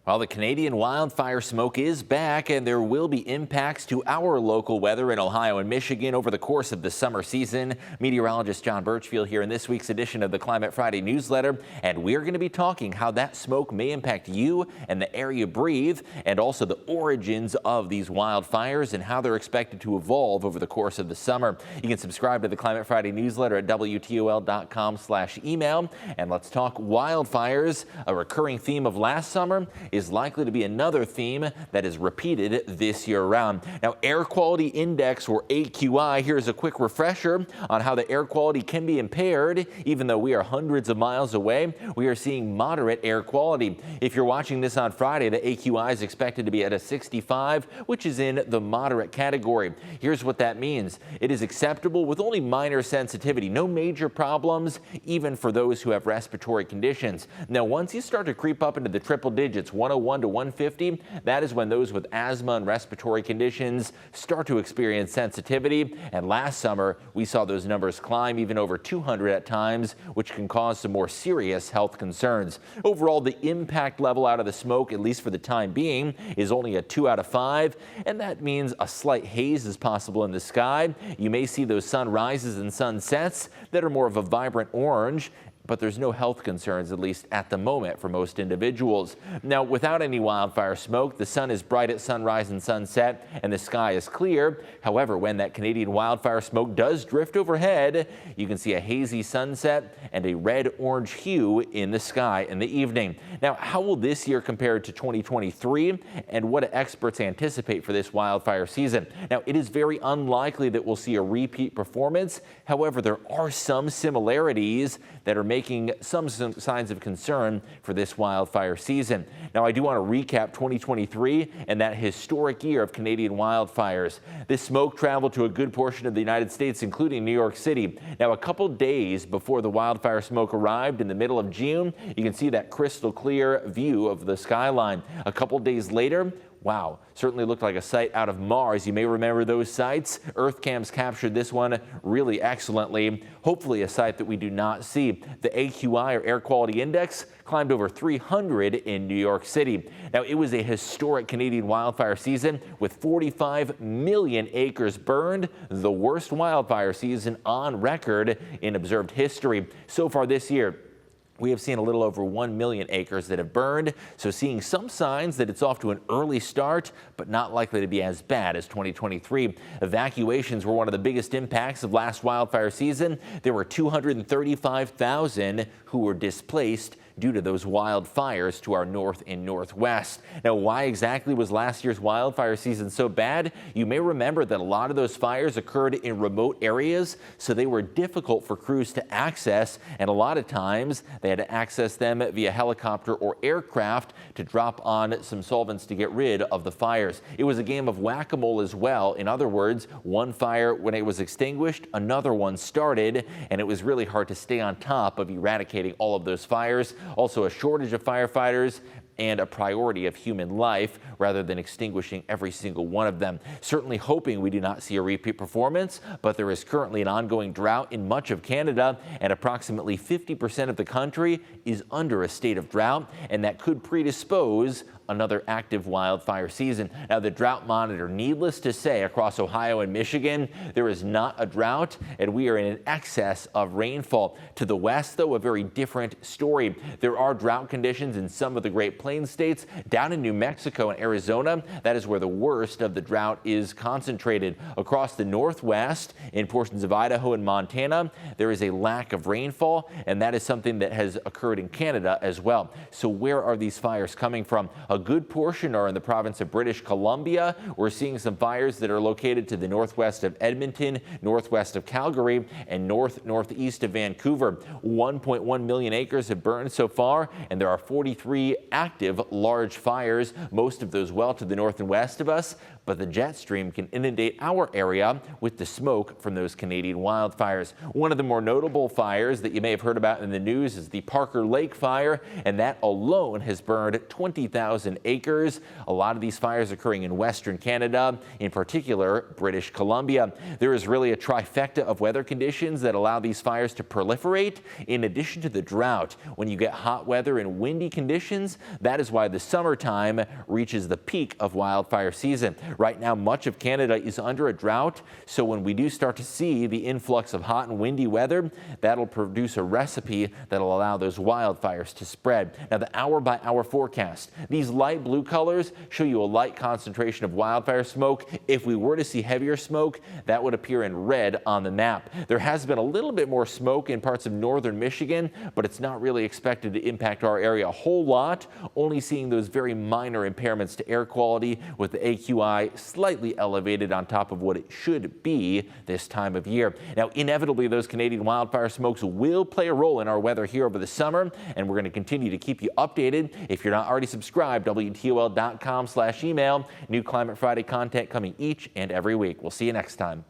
Well, the Canadian wildfire smoke is back, and there will be impacts to our local weather in Ohio and Michigan over the course of the summer season. Meteorologist John Burchfield here in this week's edition of the Climate Friday newsletter, and we're going to be talking how that smoke may impact you and the air you breathe, and also the origins of these wildfires and how they're expected to evolve over the course of the summer. You can subscribe to the Climate Friday newsletter at WTOL.com/email. And let's talk wildfires, a recurring theme of last summer is likely to be another theme that is repeated this year around. Now, Air Quality Index, or AQI, here's a quick refresher on how the air quality can be impaired. Even though we are hundreds of miles away, we are seeing moderate air quality. If you're watching this on Friday, the AQI is expected to be at a 65, which is in the moderate category. Here's what that means. It is acceptable with only minor sensitivity, no major problems, even for those who have respiratory conditions. Now, once you start to creep up into the triple digits, 101 to 150, that is when those with asthma and respiratory conditions start to experience sensitivity. And last summer, we saw those numbers climb even over 200 at times, which can cause some more serious health concerns. Overall, the impact level out of the smoke, at least for the time being, is only a 2 out of 5, and that means a slight haze is possible in the sky. You may see those sunrises and sunsets that are more of a vibrant orange, but there's no health concerns, at least at the moment, for most individuals. Now, without any wildfire smoke, the sun is bright at sunrise and sunset, and the sky is clear. However, when that Canadian wildfire smoke does drift overhead, you can see a hazy sunset and a red-orange hue in the sky in the evening. Now, how will this year compare to 2023, and what do experts anticipate for this wildfire season? Now, it is very unlikely that we'll see a repeat performance. However, there are some similarities that are making some signs of concern for this wildfire season. Now, I do want to recap 2023 and that historic year of Canadian wildfires. This smoke traveled to a good portion of the United States, including New York City. Now, a couple days before the wildfire smoke arrived in the middle of June, you can see that crystal clear view of the skyline. A couple days later, wow, certainly looked like a sight out of Mars. You may remember those sights. Earth cams captured this one really excellently. Hopefully a sight that we do not see. The AQI, or Air Quality Index, climbed over 300 in New York City. Now, it was a historic Canadian wildfire season with 45 million acres burned, the worst wildfire season on record in observed history. So far this year, we have seen a little over 1 million acres that have burned, so seeing some signs that it's off to an early start, but not likely to be as bad as 2023. Evacuations were one of the biggest impacts of last wildfire season. There were 235,000 who were displaced due to those wildfires to our north and northwest. Now, why exactly was last year's wildfire season so bad? You may remember that a lot of those fires occurred in remote areas, so they were difficult for crews to access, and a lot of times they had to access them via helicopter or aircraft to drop on some solvents to get rid of the fires. It was a game of whack-a-mole as well. In other words, one fire, when it was extinguished, another one started, and it was really hard to stay on top of eradicating all of those fires. Also, a shortage of firefighters and a priority of human life rather than extinguishing every single one of them. Certainly hoping we do not see a repeat performance, but there is currently an ongoing drought in much of Canada, and approximately 50% of the country is under a state of drought, and that could predispose another active wildfire season. Now, the drought monitor, needless to say, across Ohio and Michigan, there is not a drought, and we are in an excess of rainfall. To the west, though, a very different story. There are drought conditions in some of the Great Plains states. Down in New Mexico and Arizona, that is where the worst of the drought is concentrated. Across the northwest, in portions of Idaho and Montana, there is a lack of rainfall, and that is something that has occurred in Canada as well. So where are these fires coming from? A good portion are in the province of British Columbia. We're seeing some fires that are located to the northwest of Edmonton, northwest of Calgary, and northeast of Vancouver. 1.1 million acres have burned so far, and there are 43 active large fires, most of those well to the north and west of us. But the jet stream can inundate our area with the smoke from those Canadian wildfires. One of the more notable fires that you may have heard about in the news is the Parker Lake fire, and that alone has burned 20,000 acres. A lot of these fires occurring in Western Canada, in particular British Columbia. There is really a trifecta of weather conditions that allow these fires to proliferate. In addition to the drought, when you get hot weather and windy conditions, That is why the summertime reaches the peak of wildfire season. Right now, much of Canada is under a drought, so when we do start to see the influx of hot and windy weather, that'll produce a recipe that'll allow those wildfires to spread. Now, the hour-by-hour forecast. These light blue colors show you a light concentration of wildfire smoke. If we were to see heavier smoke, that would appear in red on the map. There has been a little bit more smoke in parts of northern Michigan, but it's not really expected to impact our area a whole lot, only seeing those very minor impairments to air quality with the AQI slightly elevated on top of what it should be this time of year. Now, inevitably, those Canadian wildfire smokes will play a role in our weather here over the summer, and we're going to continue to keep you updated. If you're not already subscribed, WTOL.com/email. New Climate Friday content coming each and every week. We'll see you next time.